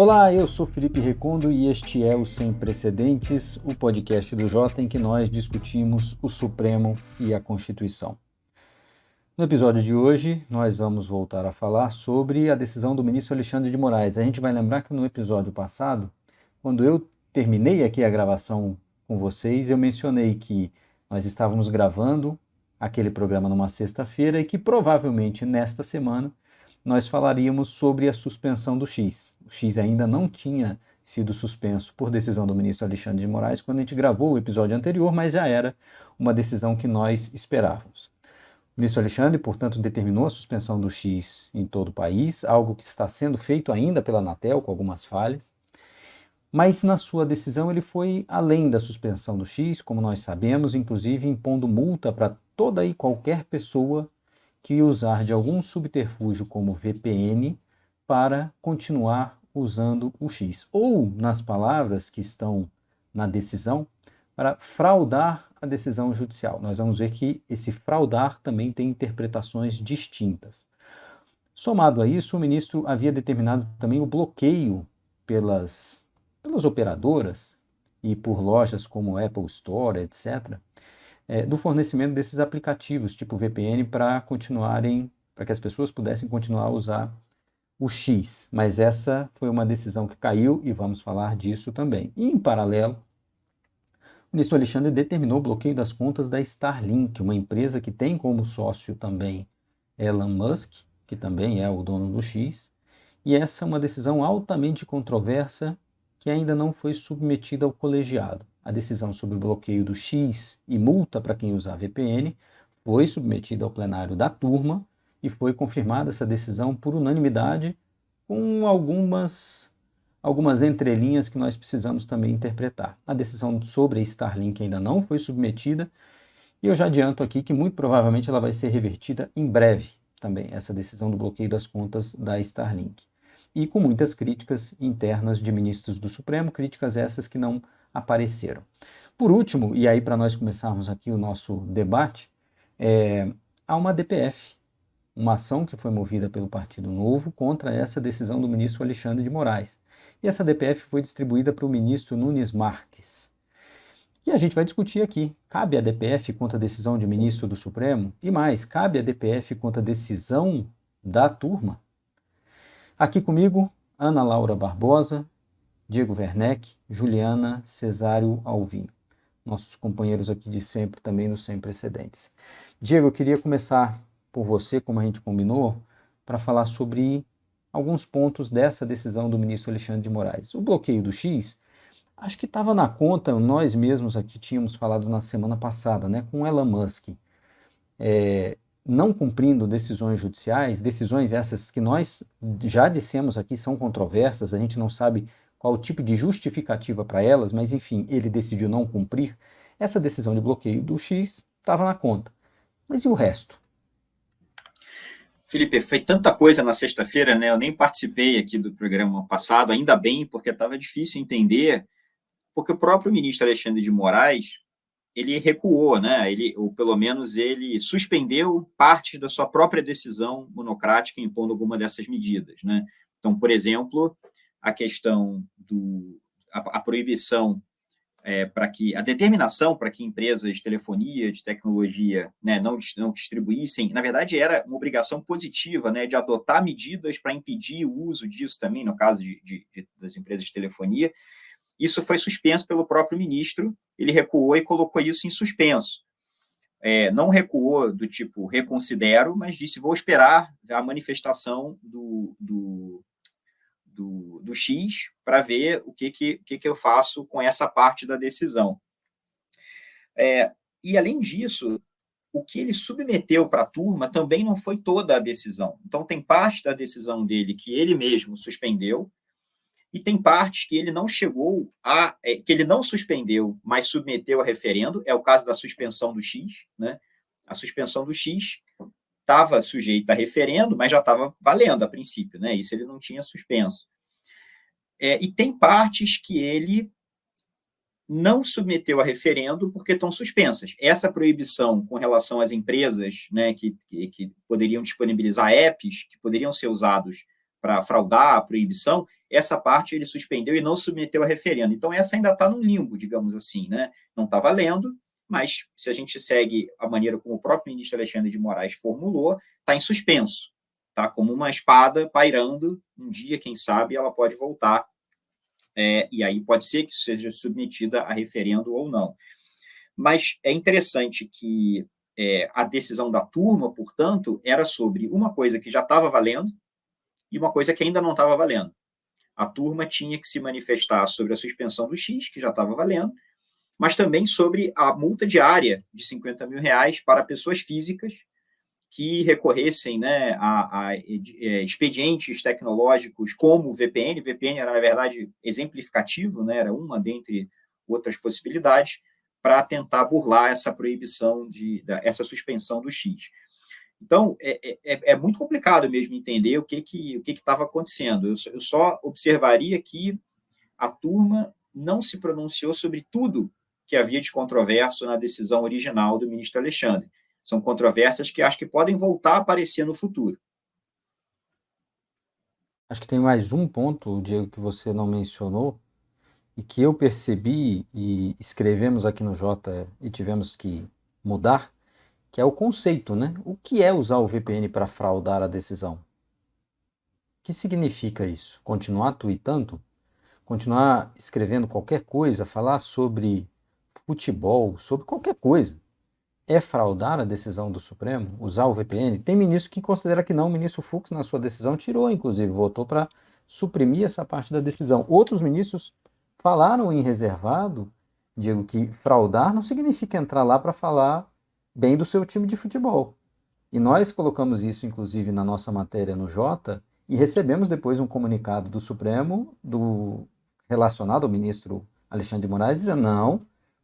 Olá, eu sou Felipe Recondo e este é o Sem Precedentes, o podcast do Jota em que nós discutimos o Supremo e a Constituição. No episódio de hoje, nós vamos voltar a falar sobre a decisão do ministro Alexandre de Moraes. A gente vai lembrar que no episódio passado, quando eu terminei aqui a gravação com vocês, eu mencionei que nós estávamos gravando aquele programa numa sexta-feira e que provavelmente nesta semana nós falaríamos sobre a suspensão do X. O X ainda não tinha sido suspenso por decisão do ministro Alexandre de Moraes quando a gente gravou o episódio anterior, mas já era uma decisão que nós esperávamos. O ministro Alexandre, portanto, determinou a suspensão do X em todo o país, algo que está sendo feito ainda pela Anatel, com algumas falhas. Mas na sua decisão ele foi além da suspensão do X, como nós sabemos, inclusive impondo multa para toda e qualquer pessoa que usar de algum subterfúgio como VPN para continuar usando o X. Ou, nas palavras que estão na decisão, para fraudar a decisão judicial. Nós vamos ver que esse fraudar também tem interpretações distintas. Somado a isso, o ministro havia determinado também o bloqueio pelas operadoras e por lojas como Apple Store, etc., do fornecimento desses aplicativos, tipo VPN, para que as pessoas pudessem continuar a usar o X. Mas essa foi uma decisão que caiu e vamos falar disso também. E, em paralelo, o ministro Alexandre determinou o bloqueio das contas da Starlink, uma empresa que tem como sócio também Elon Musk, que também é o dono do X. E essa é uma decisão altamente controversa que ainda não foi submetida ao colegiado. A decisão sobre o bloqueio do X e multa para quem usar VPN foi submetida ao plenário da turma e foi confirmada essa decisão por unanimidade, com algumas entrelinhas que nós precisamos também interpretar. A decisão sobre a Starlink ainda não foi submetida e eu já adianto aqui que muito provavelmente ela vai ser revertida em breve também, essa decisão do bloqueio das contas da Starlink. E com muitas críticas internas de ministros do Supremo, críticas essas que não apareceram. Por último, e aí para nós começarmos aqui o nosso debate, há uma DPF, uma ação que foi movida pelo Partido Novo contra essa decisão do ministro Alexandre de Moraes. E essa DPF foi distribuída para o ministro Nunes Marques. E a gente vai discutir aqui, cabe a DPF contra a decisão de ministro do Supremo? E mais, cabe a DPF contra a decisão da turma? Aqui comigo, Ana Laura Barbosa, Diego Werneck, Juliana Cesário Alvim, nossos companheiros aqui de sempre, também no Sem Precedentes. Diego, eu queria começar por você, como a gente combinou, para falar sobre alguns pontos dessa decisão do ministro Alexandre de Moraes. O bloqueio do X, acho que estava na conta, nós mesmos aqui tínhamos falado na semana passada, né, com Elon Musk, não cumprindo decisões judiciais, decisões essas que nós já dissemos aqui são controversas, a gente não sabe qual o tipo de justificativa para elas, mas enfim, ele decidiu não cumprir. Essa decisão de bloqueio do X estava na conta. Mas e o resto? Felipe, foi tanta coisa na sexta-feira, né? Eu nem participei aqui do programa passado, ainda bem, porque estava difícil entender, porque o próprio ministro Alexandre de Moraes, ele recuou, né? Ou pelo menos ele suspendeu partes da sua própria decisão monocrática impondo alguma dessas medidas, né? Então, por exemplo, a questão a proibição para que a determinação para que empresas de telefonia, de tecnologia, né, não distribuíssem, na verdade era uma obrigação positiva, né, de adotar medidas para impedir o uso disso também, no caso das empresas de telefonia. Isso foi suspenso pelo próprio ministro, ele recuou e colocou isso em suspenso. Não recuou do tipo reconsidero, mas disse vou esperar a manifestação do X para ver o que eu faço com essa parte da decisão. E, além disso, o que ele submeteu para a turma também não foi toda a decisão. Então, tem parte da decisão dele que ele mesmo suspendeu e tem partes que ele não que ele não suspendeu, mas submeteu a referendo. É o caso da suspensão do X, né? A suspensão do X estava sujeita a referendo, mas já estava valendo a princípio, né? Isso ele não tinha suspenso. E tem partes que ele não submeteu a referendo porque estão suspensas. Essa proibição com relação às empresas, né, que poderiam disponibilizar apps que poderiam ser usados para fraudar a proibição, essa parte ele suspendeu e não submeteu a referendo. Então, essa ainda está no limbo, digamos assim, né? Não está valendo, mas se a gente segue a maneira como o próprio ministro Alexandre de Moraes formulou, está em suspenso, tá? Como uma espada pairando, um dia, quem sabe, ela pode voltar, e aí pode ser que seja submetida a referendo ou não. Mas é interessante que a decisão da turma, portanto, era sobre uma coisa que já estava valendo e uma coisa que ainda não estava valendo. A turma tinha que se manifestar sobre a suspensão do X, que já estava valendo, mas também sobre a multa diária de R$50 mil para pessoas físicas que recorressem, né, a expedientes tecnológicos como o VPN. VPN era, na verdade, exemplificativo, né, era uma dentre outras possibilidades, para tentar burlar essa proibição, essa suspensão do X. Então, é muito complicado mesmo entender o que estava acontecendo. Eu só observaria que a turma não se pronunciou sobre tudo que havia de controverso na decisão original do ministro Alexandre. São controvérsias que acho que podem voltar a aparecer no futuro. Acho que tem mais um ponto, Diego, que você não mencionou, e que eu percebi e escrevemos aqui no Jota e tivemos que mudar, que é o conceito, né? O que é usar o VPN para fraudar a decisão? O que significa isso? Continuar tweetando? Continuar escrevendo qualquer coisa? Falar sobre futebol? Sobre qualquer coisa? É fraudar a decisão do Supremo? Usar o VPN? Tem ministro que considera que não. O ministro Fux, na sua decisão, tirou, inclusive, votou para suprimir essa parte da decisão. Outros ministros falaram em reservado, Diego, que fraudar não significa entrar lá para falar bem do seu time de futebol. E nós colocamos isso, inclusive, na nossa matéria no Jota, e recebemos depois um comunicado do Supremo, relacionado ao ministro Alexandre de Moraes, dizendo: não,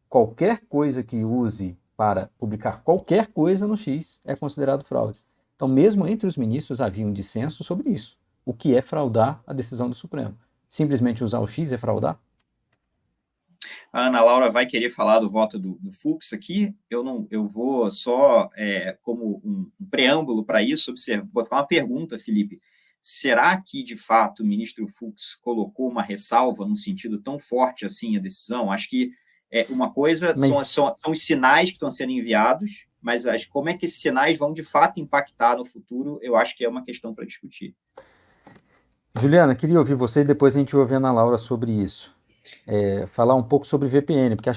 qualquer coisa que use para publicar qualquer coisa no X é considerado fraude. Então, mesmo entre os ministros havia um dissenso sobre isso. O que é fraudar a decisão do Supremo? Simplesmente usar o X é fraudar? A Ana Laura vai querer falar do voto do Fux aqui. Eu vou só, como um preâmbulo para isso, botar uma pergunta, Felipe. Será que, de fato, o ministro Fux colocou uma ressalva num sentido tão forte assim a decisão? Acho que uma coisa são os sinais que estão sendo enviados, mas como é que esses sinais vão, de fato, impactar no futuro, eu acho que é uma questão para discutir. Juliana, queria ouvir você e depois a gente ouve a Ana Laura sobre isso. Falar um pouco sobre VPN, porque eu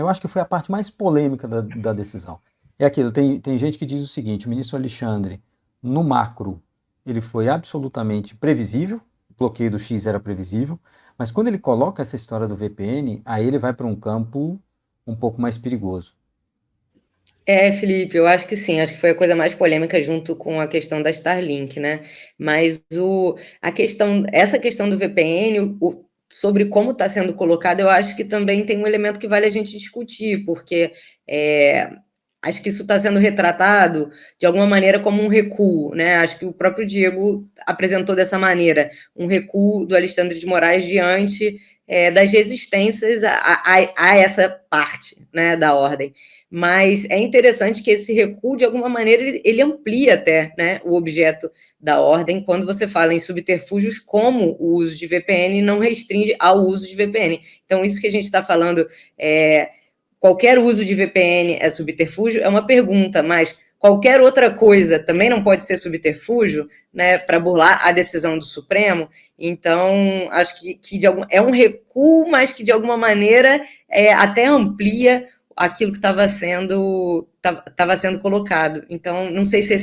acho que foi a parte mais polêmica da decisão. É aquilo, tem gente que diz o seguinte: o ministro Alexandre, no macro, ele foi absolutamente previsível, o bloqueio do X era previsível, mas quando ele coloca essa história do VPN, aí ele vai para um campo um pouco mais perigoso. Felipe, eu acho que sim, acho que foi a coisa mais polêmica junto com a questão da Starlink, né? Mas essa questão do VPN, sobre como está sendo colocado, eu acho que também tem um elemento que vale a gente discutir, porque acho que isso está sendo retratado de alguma maneira como um recuo, né? Acho que o próprio Diego apresentou dessa maneira, um recuo do Alexandre de Moraes diante das resistências a essa parte, né, da ordem. Mas é interessante que esse recuo, de alguma maneira, ele amplia até, né, o objeto da ordem, quando você fala em subterfúgios, como o uso de VPN não restringe ao uso de VPN. Então, isso que a gente está falando, qualquer uso de VPN é subterfúgio, é uma pergunta, mas qualquer outra coisa também não pode ser subterfúgio, né, para burlar a decisão do Supremo. Então, acho que é um recuo, mas que, de alguma maneira, até amplia aquilo que estava sendo colocado. Então, não sei se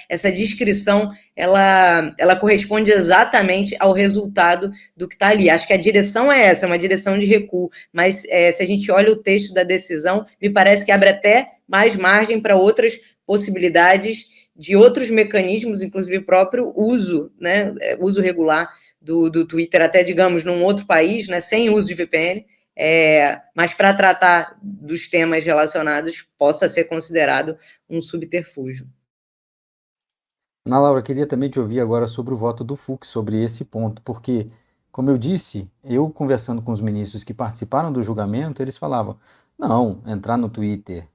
essa descrição ela corresponde exatamente ao resultado do que está ali. Acho que a direção é essa, é uma direção de recuo, mas se a gente olha o texto da decisão, me parece que abre até mais margem para outras possibilidades de outros mecanismos, inclusive próprio uso, né, uso regular do Twitter, até, digamos, num outro país, né, sem uso de VPN, mas para tratar dos temas relacionados possa ser considerado um subterfúgio. Ana Laura, queria também te ouvir agora sobre o voto do Fux, sobre esse ponto, porque, como eu disse, eu conversando com os ministros que participaram do julgamento, eles falavam: não, entrar no Twitter,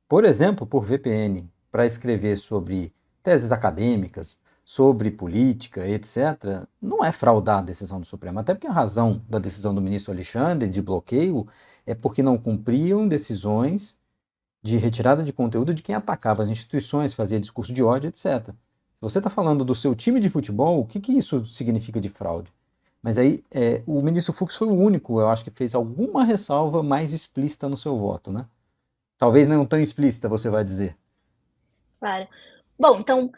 por exemplo, por VPN, para escrever sobre teses acadêmicas, sobre política, etc., não é fraudar a decisão do Supremo. Até porque a razão da decisão do ministro Alexandre de bloqueio é porque não cumpriam decisões de retirada de conteúdo de quem atacava as instituições, fazia discurso de ódio, etc. Se você está falando do seu time de futebol, o que isso significa de fraude? Mas aí o ministro Fux foi o único, eu acho, que fez alguma ressalva mais explícita no seu voto, né? Talvez não tão explícita, você vai dizer. Claro. Bom, então,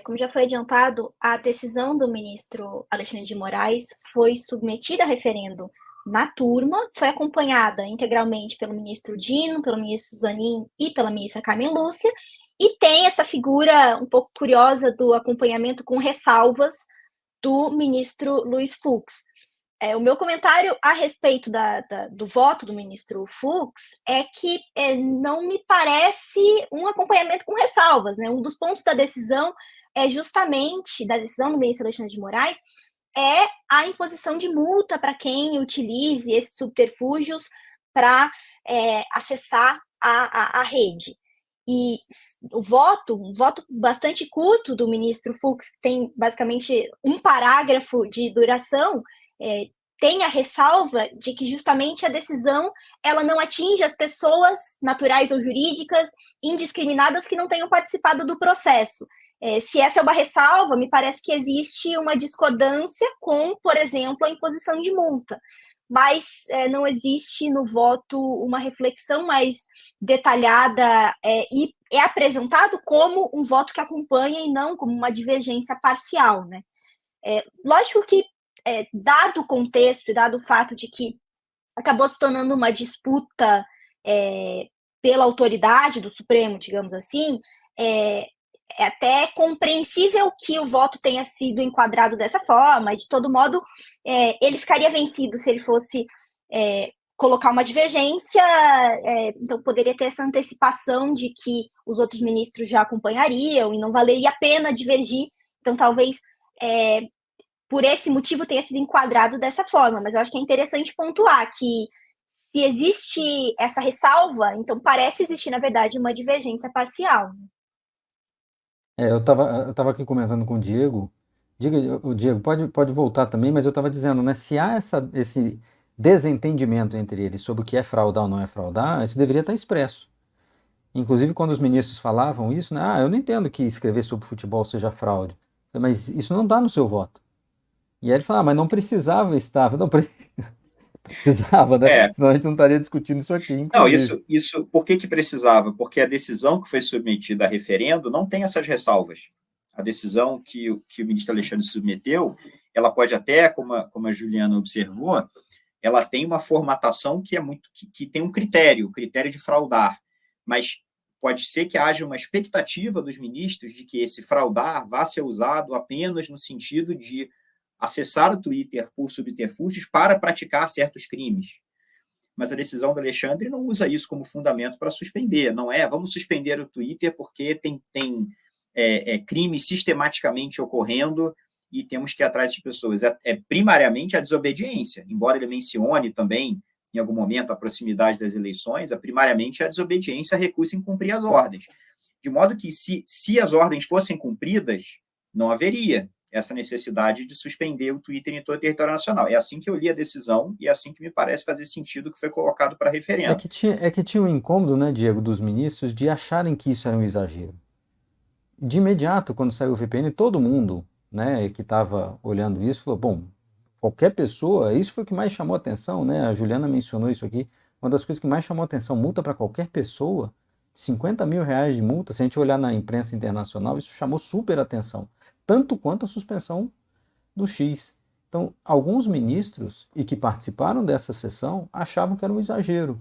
como já foi adiantado, a decisão do ministro Alexandre de Moraes foi submetida a referendo na turma, foi acompanhada integralmente pelo ministro Dino, pelo ministro Zanin e pela ministra Carmen Lúcia, e tem essa figura um pouco curiosa do acompanhamento com ressalvas do ministro Luiz Fux. O meu comentário a respeito do voto do ministro Fux é que não me parece um acompanhamento com ressalvas, né? Um dos pontos da decisão da decisão do ministro Alexandre de Moraes, é a imposição de multa para quem utilize esses subterfúgios para acessar a rede. E um voto bastante curto do ministro Fux, tem basicamente um parágrafo de duração, tem a ressalva de que justamente a decisão ela não atinge as pessoas naturais ou jurídicas indiscriminadas que não tenham participado do processo. Se essa é uma ressalva, me parece que existe uma discordância com, por exemplo, a imposição de multa. Mas não existe no voto uma reflexão mais detalhada e é apresentado como um voto que acompanha e não como uma divergência parcial, né? Lógico que, dado o contexto e dado o fato de que acabou se tornando uma disputa pela autoridade do Supremo, digamos assim, é até compreensível que o voto tenha sido enquadrado dessa forma, e de todo modo ele ficaria vencido se ele fosse colocar uma divergência, então poderia ter essa antecipação de que os outros ministros já acompanhariam e não valeria a pena divergir, então talvez por esse motivo tenha sido enquadrado dessa forma, mas eu acho que é interessante pontuar que se existe essa ressalva, então parece existir, na verdade, uma divergência parcial. Eu tava aqui comentando com o Diego. O Diego, pode voltar também, mas eu estava dizendo, né? Se há esse desentendimento entre eles sobre o que é fraudar ou não é fraudar, isso deveria estar expresso. Inclusive, quando os ministros falavam isso, né? Eu não entendo que escrever sobre futebol seja fraude. Mas isso não dá no seu voto. E aí ele fala, mas não precisava estar. Não precisava, né? Senão a gente não estaria discutindo isso aqui, inclusive. Não, isso, por que precisava? Porque a decisão que foi submetida a referendo não tem essas ressalvas. A decisão que o ministro Alexandre submeteu, ela pode até, como a Juliana observou, ela tem uma formatação que tem um critério, o critério de fraudar, mas pode ser que haja uma expectativa dos ministros de que esse fraudar vá ser usado apenas no sentido de acessar o Twitter por subterfúgios para praticar certos crimes. Mas a decisão do Alexandre não usa isso como fundamento para suspender, não é? Vamos suspender o Twitter porque tem crimes sistematicamente ocorrendo e temos que ir atrás de pessoas. Primariamente a desobediência, embora ele mencione também, em algum momento, a proximidade das eleições, primariamente a desobediência, a recusa em cumprir as ordens. De modo que, se as ordens fossem cumpridas, não haveria essa necessidade de suspender o Twitter em todo o território nacional. É assim que eu li a decisão e é assim que me parece fazer sentido que foi colocado para referendo. É que tinha um incômodo, né, Diego, dos ministros de acharem que isso era um exagero. De imediato, quando saiu o VPN, todo mundo, né, que estava olhando isso falou, bom, qualquer pessoa, isso foi o que mais chamou a atenção, né, a Juliana mencionou isso aqui, uma das coisas que mais chamou a atenção, multa para qualquer pessoa, 50 mil reais de multa, se a gente olhar na imprensa internacional, isso chamou super atenção, tanto quanto a suspensão do X. Então, alguns ministros, e que participaram dessa sessão, achavam que era um exagero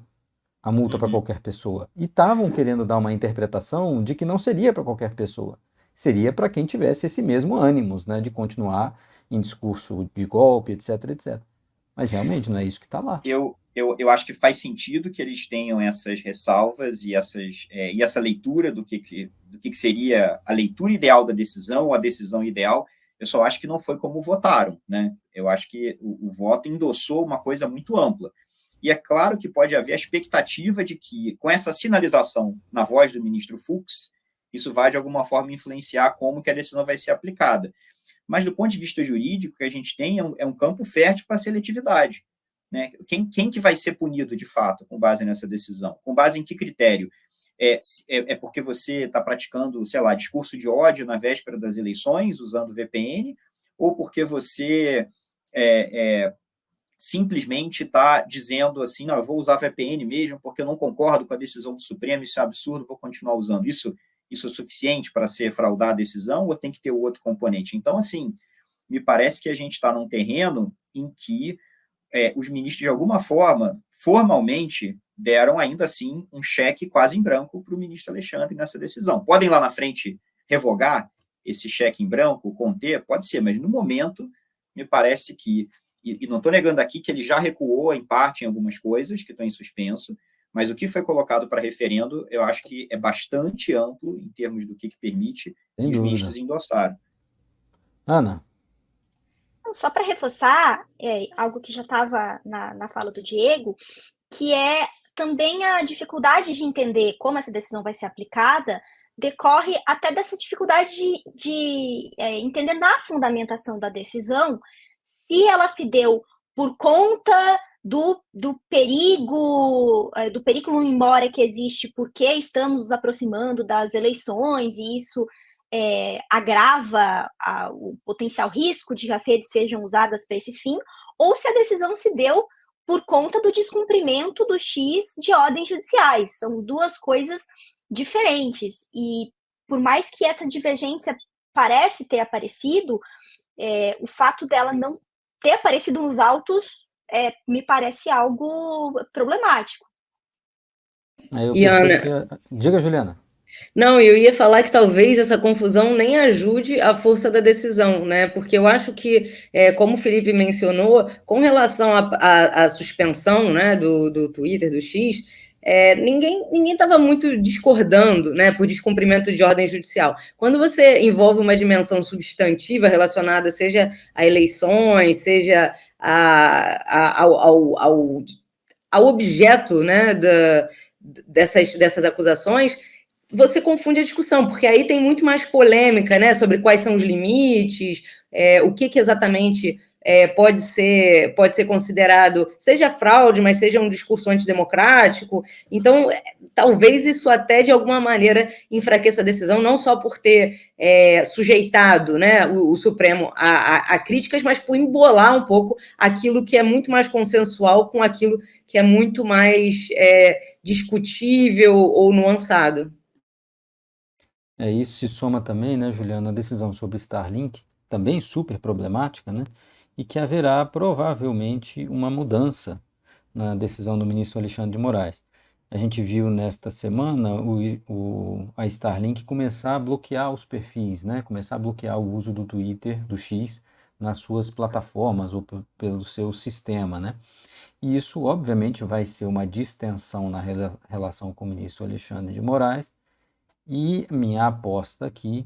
a multa para qualquer pessoa. E estavam querendo dar uma interpretação de que não seria para qualquer pessoa. Seria para quem tivesse esse mesmo ânimos, né, de continuar em discurso de golpe, etc, etc. Mas realmente não é isso que está lá. Eu acho que faz sentido que eles tenham essas ressalvas e essa leitura do que seria a leitura ideal da decisão ou a decisão ideal. Eu só acho que não foi como votaram, né? Eu acho que o voto endossou uma coisa muito ampla. E é claro que pode haver a expectativa de que, com essa sinalização na voz do ministro Fux, isso vai, de alguma forma, influenciar como que a decisão vai ser aplicada. Mas, do ponto de vista jurídico, o que a gente tem é um campo fértil para a seletividade. Né? Quem que vai ser punido, de fato, com base nessa decisão? Com base em que critério? É porque você está praticando, sei lá, discurso de ódio na véspera das eleições, usando VPN, ou porque você simplesmente está dizendo assim, não, eu vou usar VPN mesmo porque eu não concordo com a decisão do Supremo, isso é absurdo, vou continuar usando. Isso é suficiente para ser fraudar a decisão ou tem que ter o outro componente? Então, assim, me parece que a gente está num terreno em que os ministros, de alguma forma, formalmente, deram ainda assim um cheque quase em branco para o ministro Alexandre nessa decisão. Podem lá na frente revogar esse cheque em branco, conter? Pode ser, mas no momento, me parece que, e não estou negando aqui que ele já recuou em parte em algumas coisas que estão em suspenso, mas o que foi colocado para referendo, eu acho que é bastante amplo em termos do que permite, Sem e os dúvida. ministros endossaram. Ana? Só para reforçar, algo que já estava na fala do Diego, que é também a dificuldade de entender como essa decisão vai ser aplicada, decorre até dessa dificuldade de entender na fundamentação da decisão se ela se deu por conta do perigo, do perículo memória que existe porque estamos nos aproximando das eleições e isso agrava o potencial risco de que as redes sejam usadas para esse fim, ou se a decisão se deu por conta do descumprimento do X de ordens judiciais. São duas coisas diferentes. E por mais que essa divergência parece ter aparecido, o fato dela não ter aparecido nos autos me parece algo problemático. E Ana... Diga, Juliana. Não, eu ia falar que talvez essa confusão nem ajude a força da decisão, né? Porque eu acho que, como o Felipe mencionou, com relação à suspensão, né, do Twitter, do X, ninguém estava muito discordando, né, por descumprimento de ordem judicial. Quando você envolve uma dimensão substantiva relacionada, seja a eleições, seja ao objeto, né, dessas acusações, você confunde a discussão, porque aí tem muito mais polêmica, né, sobre quais são os limites, o que exatamente pode ser considerado, seja fraude, mas seja um discurso antidemocrático. Então, talvez isso até, de alguma maneira, enfraqueça a decisão, não só por ter sujeitado, né, o Supremo a críticas, mas por embolar um pouco aquilo que é muito mais consensual com aquilo que é muito mais discutível ou nuançado. Isso se soma também, né, Juliana, a decisão sobre Starlink, também super problemática, né, e que haverá provavelmente uma mudança na decisão do ministro Alexandre de Moraes. A gente viu nesta semana a Starlink começar a bloquear os perfis, né, começar a bloquear o uso do Twitter, do X, nas suas plataformas ou pelo seu sistema, né. E isso, obviamente, vai ser uma distensão na relação com o ministro Alexandre de Moraes, e minha aposta aqui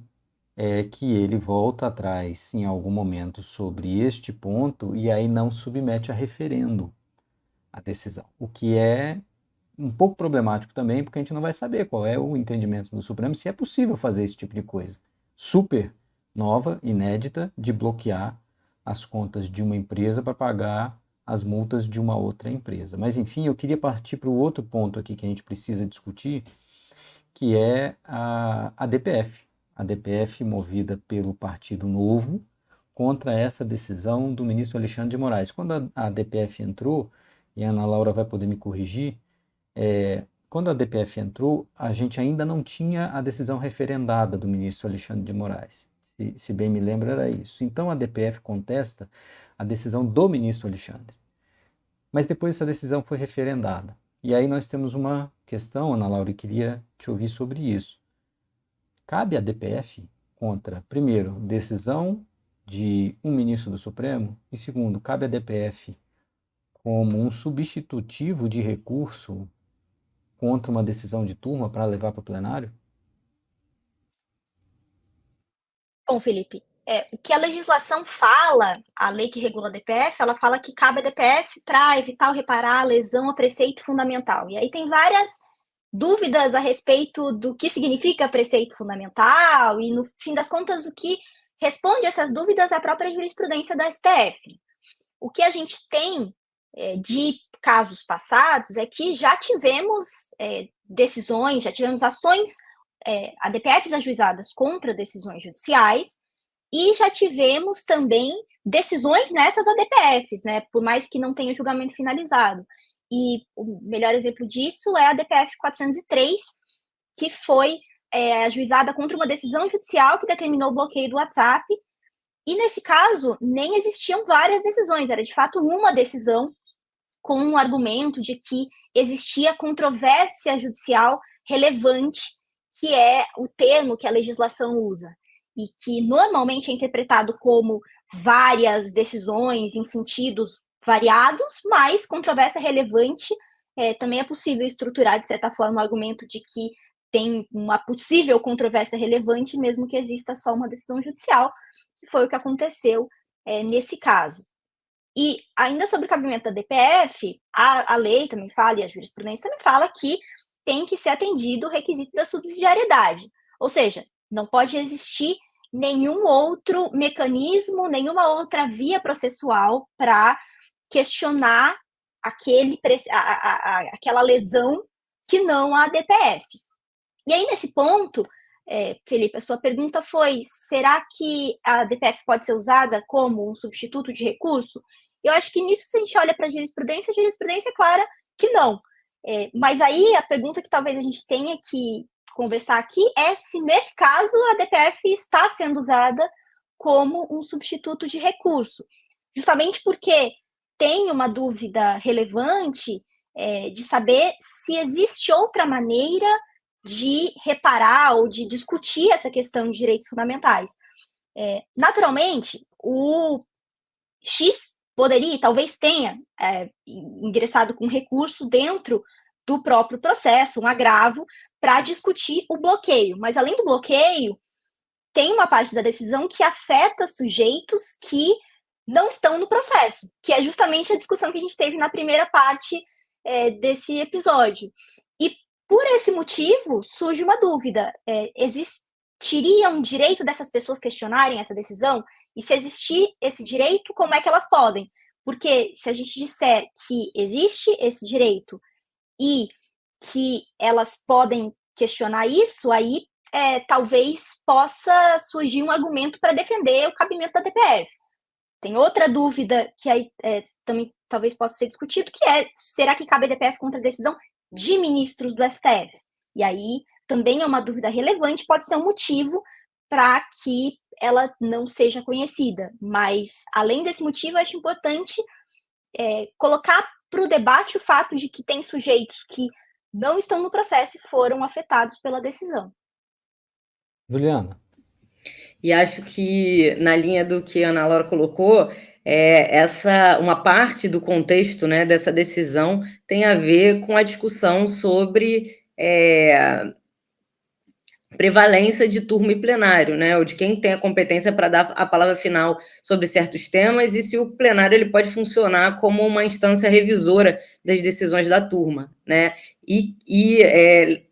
é que ele volta atrás em algum momento sobre este ponto e aí não submete a referendo a decisão. O que é um pouco problemático também, porque a gente não vai saber qual é o entendimento do Supremo, se é possível fazer esse tipo de coisa. Super nova, inédita, de bloquear as contas de uma empresa para pagar as multas de uma outra empresa. Mas, enfim, eu queria partir para o outro ponto aqui que a gente precisa discutir, que é a DPF. A DPF movida pelo Partido Novo contra essa decisão do ministro Alexandre de Moraes. Quando a DPF entrou, e a Ana Laura vai poder me corrigir, quando a DPF entrou, a gente ainda não tinha a decisão referendada do ministro Alexandre de Moraes. Se bem me lembro, era isso. Então a DPF contesta a decisão do ministro Alexandre. Mas depois essa decisão foi referendada. E aí nós temos uma questão, Ana Laura, e queria te ouvir sobre isso. Cabe à DPF contra, primeiro, decisão de um ministro do Supremo, e segundo, cabe à DPF como um substitutivo de recurso contra uma decisão de turma para levar para o plenário? Bom, Felipe, o que a legislação fala, a lei que regula a DPF, ela fala que cabe à DPF para evitar ou reparar a lesão a preceito fundamental. E aí tem várias dúvidas a respeito do que significa preceito fundamental e, no fim das contas, o que responde essas dúvidas é a própria jurisprudência da STF. O que a gente tem de casos passados é que já tivemos decisões, já tivemos ações ADPFs ajuizadas contra decisões judiciais e já tivemos também decisões nessas ADPFs, né, por mais que não tenha julgamento finalizado. E o melhor exemplo disso é a ADPF 403, que foi ajuizada contra uma decisão judicial que determinou o bloqueio do WhatsApp. E nesse caso, nem existiam várias decisões, era de fato uma decisão com um argumento de que existia controvérsia judicial relevante, que é o termo que a legislação usa, e que normalmente é interpretado como várias decisões em sentidos variados, mas controvérsia relevante também é possível estruturar, de certa forma, o argumento de que tem uma possível controvérsia relevante, mesmo que exista só uma decisão judicial, que foi o que aconteceu nesse caso. E ainda sobre o cabimento da DPF, a lei também fala, e a jurisprudência também fala, que tem que ser atendido o requisito da subsidiariedade. Ou seja, não pode existir nenhum outro mecanismo, nenhuma outra via processual para questionar aquela lesão que não a DPF. E aí, nesse ponto, Felipe, a sua pergunta foi: será que a DPF pode ser usada como um substituto de recurso? Eu acho que nisso, se a gente olha para a jurisprudência é clara que não. Mas aí a pergunta que talvez a gente tenha que conversar aqui é se, nesse caso, a DPF está sendo usada como um substituto de recurso. Justamente porque tem uma dúvida relevante de saber se existe outra maneira de reparar ou de discutir essa questão de direitos fundamentais. Naturalmente, o X poderia, talvez tenha, ingressado com recurso dentro do próprio processo, um agravo, para discutir o bloqueio. Mas, além do bloqueio, tem uma parte da decisão que afeta sujeitos que não estão no processo, que é justamente a discussão que a gente teve na primeira parte desse episódio. E, por esse motivo, surge uma dúvida. Existiria um direito dessas pessoas questionarem essa decisão? E se existir esse direito, como é que elas podem? Porque se a gente disser que existe esse direito e que elas podem questionar isso, aí talvez possa surgir um argumento para defender o cabimento da DPF. Tem outra dúvida que aí também talvez possa ser discutido, que é: será que cabe a DPF contra a decisão de ministros do STF? E aí também é uma dúvida relevante, pode ser um motivo para que ela não seja conhecida. Mas, além desse motivo, eu acho importante colocar para o debate o fato de que tem sujeitos que não estão no processo e foram afetados pela decisão. Juliana. E acho que, na linha do que a Ana Laura colocou, uma parte do contexto, né, dessa decisão tem a ver com a discussão sobre prevalência de turma e plenário, né, ou de quem tem a competência para dar a palavra final sobre certos temas, e se o plenário ele pode funcionar como uma instância revisora das decisões da turma, né?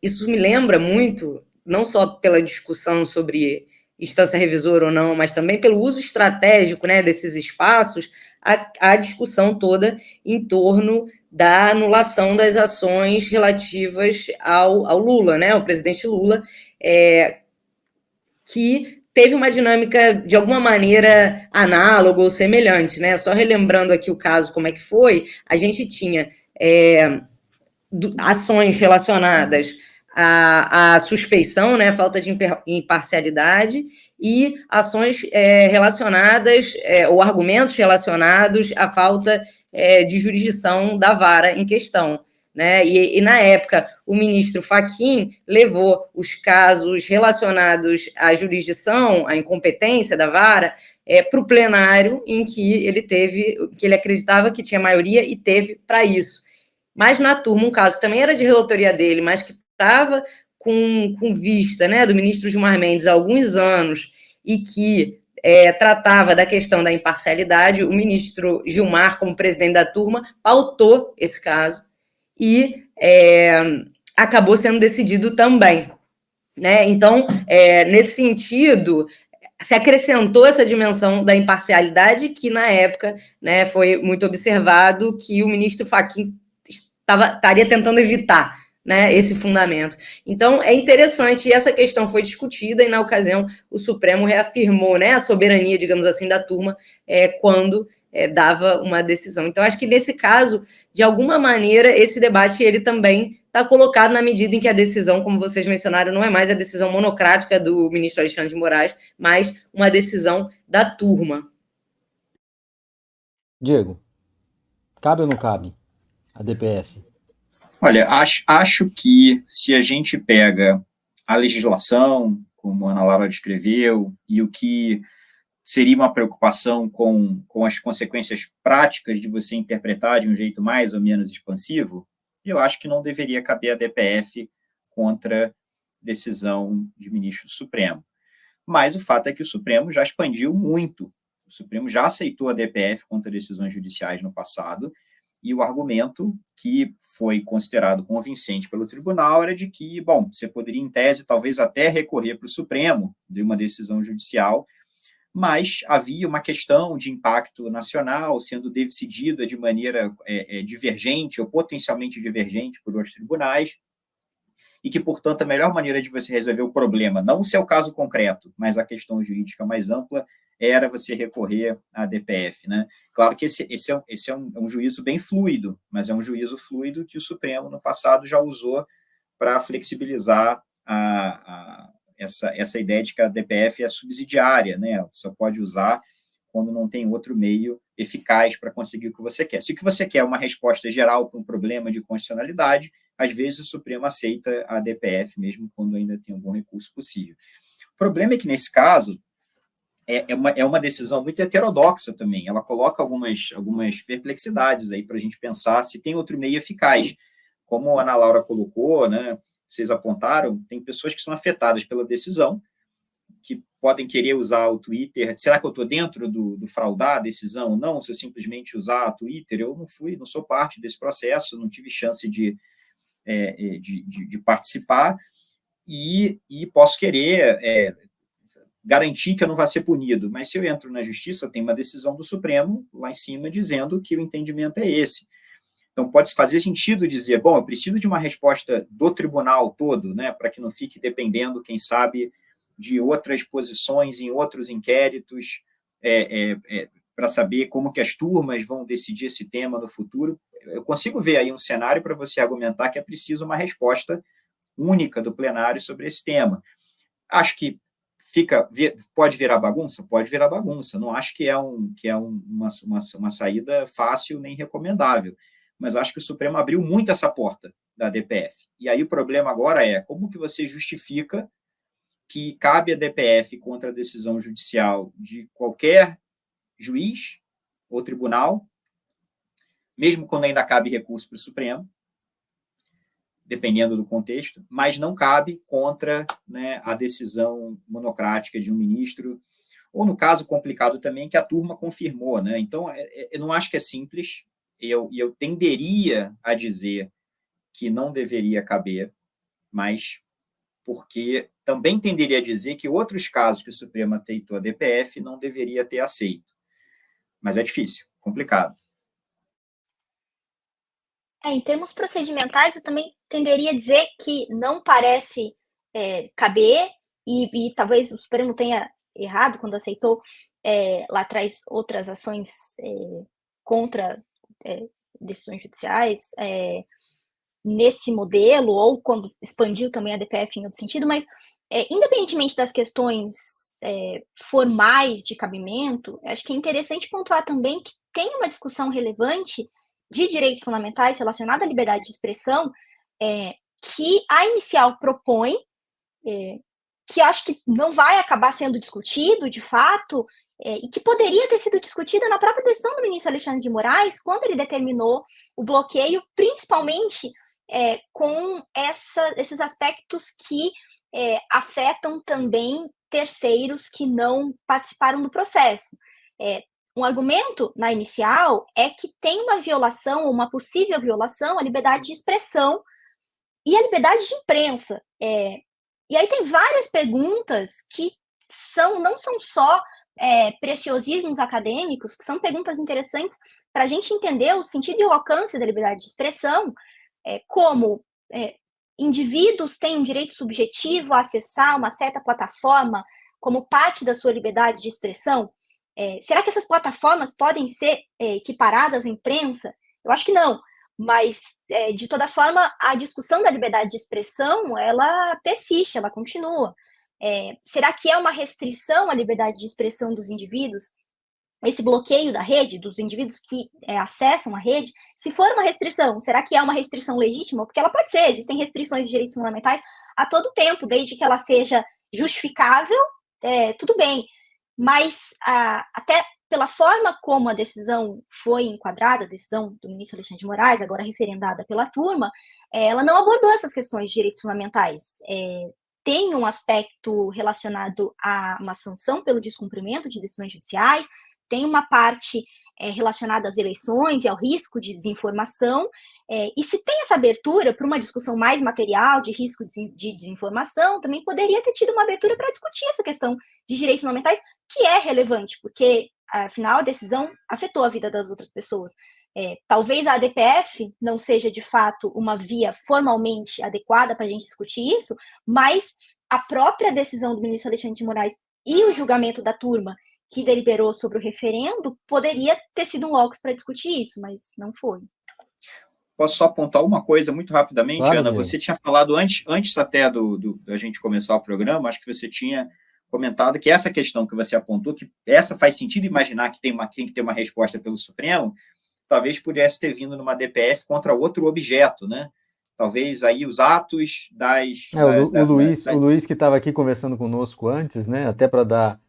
Isso me lembra muito, não só pela discussão sobre instância revisora ou não, mas também pelo uso estratégico, né, desses espaços, a discussão toda em torno da anulação das ações relativas ao Lula, né, ao presidente Lula, que teve uma dinâmica, de alguma maneira, análoga ou semelhante, né? Só relembrando aqui o caso, como é que foi, a gente tinha ações relacionadas à suspeição, né, falta de imparcialidade, e ações relacionadas, ou argumentos relacionados à falta de jurisdição da vara em questão, né? E na época, o ministro Fachin levou os casos relacionados à jurisdição, à incompetência da vara, para o plenário, em que ele acreditava que tinha maioria e teve para isso. Mas na turma, um caso que também era de relatoria dele, mas que estava com vista, né, do ministro Gilmar Mendes há alguns anos, e que tratava da questão da imparcialidade, o ministro Gilmar, como presidente da turma, pautou esse caso, e acabou sendo decidido também, né? Então, nesse sentido, se acrescentou essa dimensão da imparcialidade que, na época, né, foi muito observado que o ministro Fachin estaria tentando evitar, né, esse fundamento. Então, é interessante, e essa questão foi discutida, e, na ocasião, o Supremo reafirmou, né, a soberania, digamos assim, da turma, quando dava uma decisão. Então, acho que, nesse caso, de alguma maneira, esse debate ele também está colocado na medida em que a decisão, como vocês mencionaram, não é mais a decisão monocrática do ministro Alexandre de Moraes, mas uma decisão da turma. Diego, cabe ou não cabe a DPF? Olha, acho que se a gente pega a legislação, como a Ana Laura descreveu, e o que seria uma preocupação com as consequências práticas de você interpretar de um jeito mais ou menos expansivo, eu acho que não deveria caber a DPF contra decisão de ministro do Supremo. Mas o fato é que o Supremo já expandiu muito. O Supremo já aceitou a DPF contra decisões judiciais no passado, e o argumento que foi considerado convincente pelo tribunal era de que, bom, você poderia, em tese, talvez até recorrer para o Supremo de uma decisão judicial, mas havia uma questão de impacto nacional sendo decidida de maneira divergente ou potencialmente divergente por outros tribunais, e que, portanto, a melhor maneira de você resolver o problema, não o seu caso concreto, mas a questão jurídica mais ampla, era você recorrer à DPF. Né? Claro que esse é um juízo bem fluido, mas é um juízo fluido que o Supremo, no passado, já usou para flexibilizar essa ideia de que a DPF é subsidiária, né? Só pode usar quando não tem outro meio eficaz para conseguir o que você quer. Se o que você quer é uma resposta geral para um problema de constitucionalidade, às vezes o Supremo aceita a DPF, mesmo quando ainda tem algum recurso possível. O problema é que, nesse caso, é uma decisão muito heterodoxa também. Ela coloca algumas perplexidades aí para a gente pensar se tem outro meio eficaz. Como a Ana Laura colocou, né, vocês apontaram, tem pessoas que são afetadas pela decisão, que podem querer usar o Twitter. Será que eu estou dentro do fraudar a decisão ou não? Se eu simplesmente usar o Twitter, eu não sou parte desse processo, não tive chance de participar, e posso querer garantir que eu não vou ser punido. Mas se eu entro na justiça, tem uma decisão do Supremo lá em cima dizendo que o entendimento é esse. Então, pode fazer sentido dizer, bom, eu preciso de uma resposta do tribunal todo, né, para que não fique dependendo, quem sabe, de outras posições em outros inquéritos, para saber como que as turmas vão decidir esse tema no futuro. Eu consigo ver aí um cenário para você argumentar que é preciso uma resposta única do plenário sobre esse tema. Acho que pode virar bagunça? Pode virar bagunça. Não acho que é uma saída fácil nem recomendável, mas acho que o Supremo abriu muito essa porta da DPF. E aí o problema agora é como que você justifica que cabe a DPF contra a decisão judicial de qualquer juiz ou tribunal, mesmo quando ainda cabe recurso para o Supremo, dependendo do contexto, mas não cabe contra, né, a decisão monocrática de um ministro, ou no caso complicado também, que a turma confirmou. Né? Então, eu não acho que é simples, eu tenderia a dizer que não deveria caber, mas porque também tenderia a dizer que outros casos que o Supremo aceitou a DPF não deveria ter aceito. Mas é difícil, complicado. Em termos procedimentais, eu também tenderia a dizer que não parece caber, e talvez o Supremo tenha errado quando aceitou lá atrás outras ações contra decisões judiciais nesse modelo, ou quando expandiu também a DPF em outro sentido, mas independentemente das questões formais de cabimento, acho que é interessante pontuar também que tem uma discussão relevante de direitos fundamentais relacionada à liberdade de expressão, que a inicial propõe, que acho que não vai acabar sendo discutido, de fato, e que poderia ter sido discutida na própria decisão do ministro Alexandre de Moraes, quando ele determinou o bloqueio, principalmente com esses aspectos que afetam também terceiros que não participaram do processo. Um argumento na inicial é que tem uma violação, ou uma possível violação, à liberdade de expressão, E a liberdade de imprensa. E aí tem várias perguntas que não são só preciosismos acadêmicos, que são perguntas interessantes para a gente entender o sentido e o alcance da liberdade de expressão, como indivíduos têm um direito subjetivo a acessar uma certa plataforma como parte da sua liberdade de expressão. Será que essas plataformas podem ser equiparadas à imprensa? Eu acho que não. Mas, de toda forma, a discussão da liberdade de expressão, ela persiste, ela continua. Será que é uma restrição à liberdade de expressão dos indivíduos? Esse bloqueio da rede, dos indivíduos que acessam a rede, se for uma restrição, será que é uma restrição legítima? Porque ela pode ser, existem restrições de direitos fundamentais a todo tempo, desde que ela seja justificável, tudo bem. Mas, até pela forma como a decisão foi enquadrada, a decisão do ministro Alexandre de Moraes, agora referendada pela turma, ela não abordou essas questões de direitos fundamentais. Tem um aspecto relacionado a uma sanção pelo descumprimento de decisões judiciais, tem uma parte relacionada às eleições e ao risco de desinformação, e se tem essa abertura para uma discussão mais material de risco de desinformação, também poderia ter tido uma abertura para discutir essa questão de direitos fundamentais, que é relevante, porque, afinal, a decisão afetou a vida das outras pessoas. Talvez a ADPF não seja, de fato, uma via formalmente adequada para a gente discutir isso, mas a própria decisão do ministro Alexandre de Moraes e o julgamento da turma que deliberou sobre o referendo poderia ter sido um locus para discutir isso, mas não foi. Posso só apontar uma coisa muito rapidamente, Claro, Ana? Diego. Você tinha falado antes até da gente começar o programa, acho que você tinha comentado que essa questão que você apontou, que essa faz sentido imaginar que tem que ter uma resposta pelo Supremo, talvez pudesse ter vindo numa DPF contra outro objeto, né? Talvez aí os atos das... O Luiz que estava aqui conversando conosco antes, né, até para dar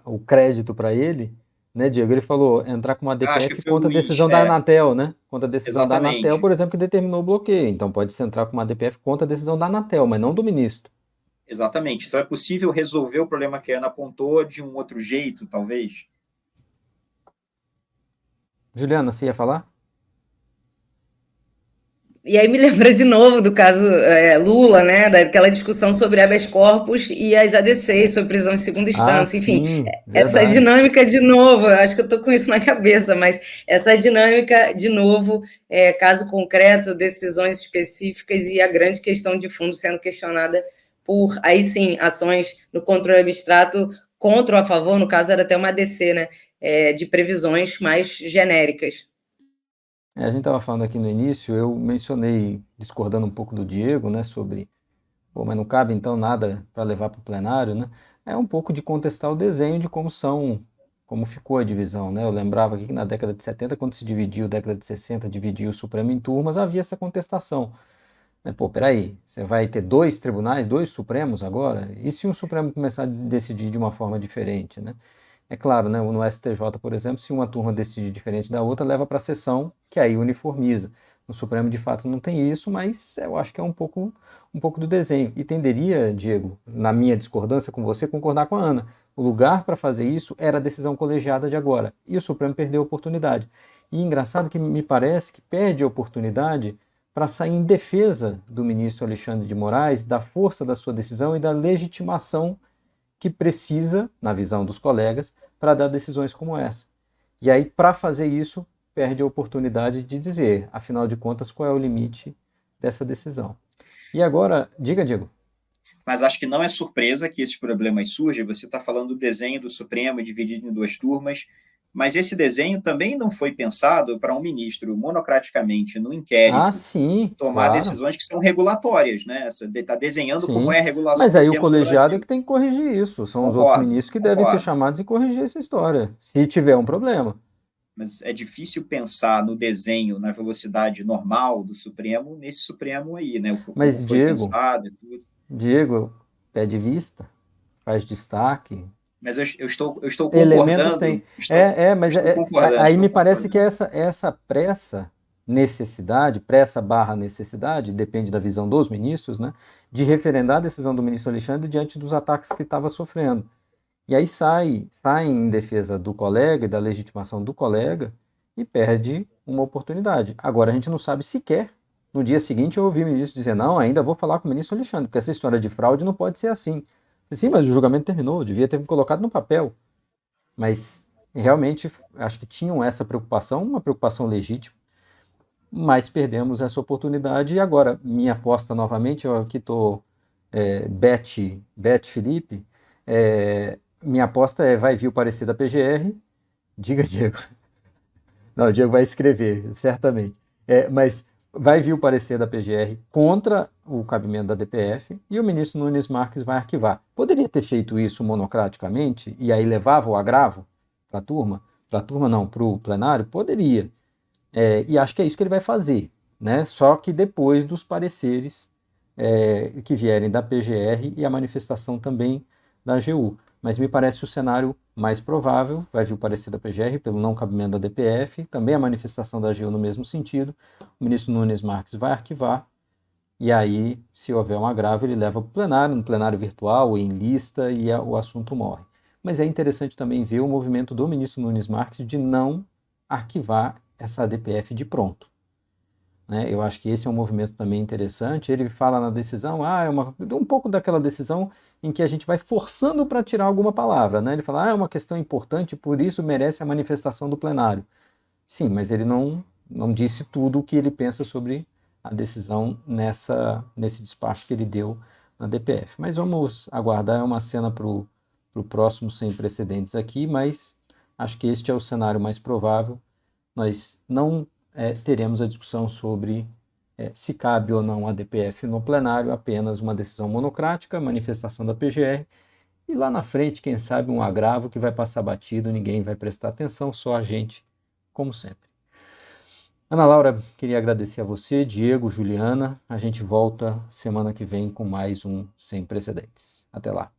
o crédito para ele, né, Diego, ele falou entrar com uma DPF contra a decisão da Anatel, né? Contra a decisão da Anatel, por exemplo, que determinou o bloqueio. Então pode-se entrar com uma DPF contra a decisão da Anatel, mas não do ministro. Exatamente. Então é possível resolver o problema que a Ana apontou de um outro jeito, talvez? Juliana, você ia falar? E aí me lembra de novo do caso Lula, né, daquela discussão sobre habeas corpus e as ADCs, sobre prisão em segunda instância, enfim, sim, essa verdade. dinâmica de novo, eu acho que eu estou com isso na cabeça, mas essa dinâmica de novo, caso concreto, decisões específicas e a grande questão de fundo sendo questionada por, aí sim, ações no controle abstrato contra ou a favor, no caso era até uma ADC, né, de previsões mais genéricas. A gente estava falando aqui no início, eu mencionei, discordando um pouco do Diego, né, sobre, mas não cabe então nada para levar para o plenário, né? É um pouco de contestar o desenho de como ficou a divisão, né? Eu lembrava aqui que na década de 70, quando se dividiu, década de 60, dividiu o Supremo em turmas, havia essa contestação. Peraí, você vai ter 2 tribunais, 2 Supremos agora? E se um Supremo começar a decidir de uma forma diferente, né? É claro, né, no STJ, por exemplo, se uma turma decide diferente da outra, leva para a sessão, que aí uniformiza. No Supremo, de fato, não tem isso, mas eu acho que é um pouco do desenho. E tenderia, Diego, na minha discordância com você, concordar com a Ana. O lugar para fazer isso era a decisão colegiada de agora. E o Supremo perdeu a oportunidade. E engraçado que me parece que perde a oportunidade para sair em defesa do ministro Alexandre de Moraes, da força da sua decisão e da legitimação que precisa, na visão dos colegas, para dar decisões como essa. E aí, para fazer isso, perde a oportunidade de dizer, afinal de contas, qual é o limite dessa decisão. E agora, diga, Diego. Mas acho que não é surpresa que esses problemas surjam. Você está falando do desenho do Supremo dividido em 2 turmas, mas esse desenho também não foi pensado para um ministro monocraticamente no inquérito tomar decisões que são regulatórias, né? Está desenhando como é a regulação. Mas aí o colegiado é que tem que corrigir isso. São os outros ministros que devem ser chamados e corrigir essa história, se tiver um problema. Mas é difícil pensar no desenho, na velocidade normal do Supremo, nesse Supremo aí, né? Mas, Diego, pede vista, faz destaque. Mas eu estou concordando. Elementos tem. Aí me parece que essa pressa/necessidade, depende da visão dos ministros, né, de referendar a decisão do ministro Alexandre diante dos ataques que estava sofrendo. E aí sai em defesa do colega e da legitimação do colega e perde uma oportunidade. Agora, a gente não sabe sequer, No dia seguinte eu ouvi o ministro dizer, não, ainda vou falar com o ministro Alexandre, porque essa história de fraude não pode ser assim. Sim, mas o julgamento terminou, eu devia ter me colocado no papel. Mas realmente acho que tinham essa preocupação, uma preocupação legítima, mas perdemos essa oportunidade e agora minha aposta novamente, eu aqui estou Bet Felipe, minha aposta vai vir o parecer da PGR, diga Diego, não, o Diego vai escrever, certamente, mas vai vir o parecer da PGR contra o cabimento da DPF e o ministro Nunes Marques vai arquivar. Poderia ter feito isso monocraticamente e aí levava o agravo para a turma? Para a turma não, para o plenário? Poderia. E acho que é isso que ele vai fazer, né? Só que depois dos pareceres que vierem da PGR e a manifestação também da AGU. Mas me parece o cenário mais provável, vai vir o parecer da PGR pelo não cabimento da DPF, também a manifestação da AGU no mesmo sentido, o ministro Nunes Marques vai arquivar, e aí, se houver um agravo, ele leva para o plenário, no plenário virtual, em lista, e o assunto morre. Mas é interessante também ver o movimento do ministro Nunes Marques de não arquivar essa DPF de pronto. Né? Eu acho que esse é um movimento também interessante. Ele fala na decisão, um pouco daquela decisão em que a gente vai forçando para tirar alguma palavra. Né? Ele fala, é uma questão importante, por isso merece a manifestação do plenário. Sim, mas ele não disse tudo o que ele pensa sobre a decisão nesse despacho que ele deu na DPF. Mas vamos aguardar, é uma cena para o próximo sem precedentes aqui, mas acho que este é o cenário mais provável. Nós não teremos a discussão sobre se cabe ou não a DPF no plenário, apenas uma decisão monocrática, manifestação da PGR, e lá na frente, quem sabe, um agravo que vai passar batido, ninguém vai prestar atenção, só a gente, como sempre. Ana Laura, queria agradecer a você, Diego, Juliana. A gente volta semana que vem com mais um Sem Precedentes. Até lá.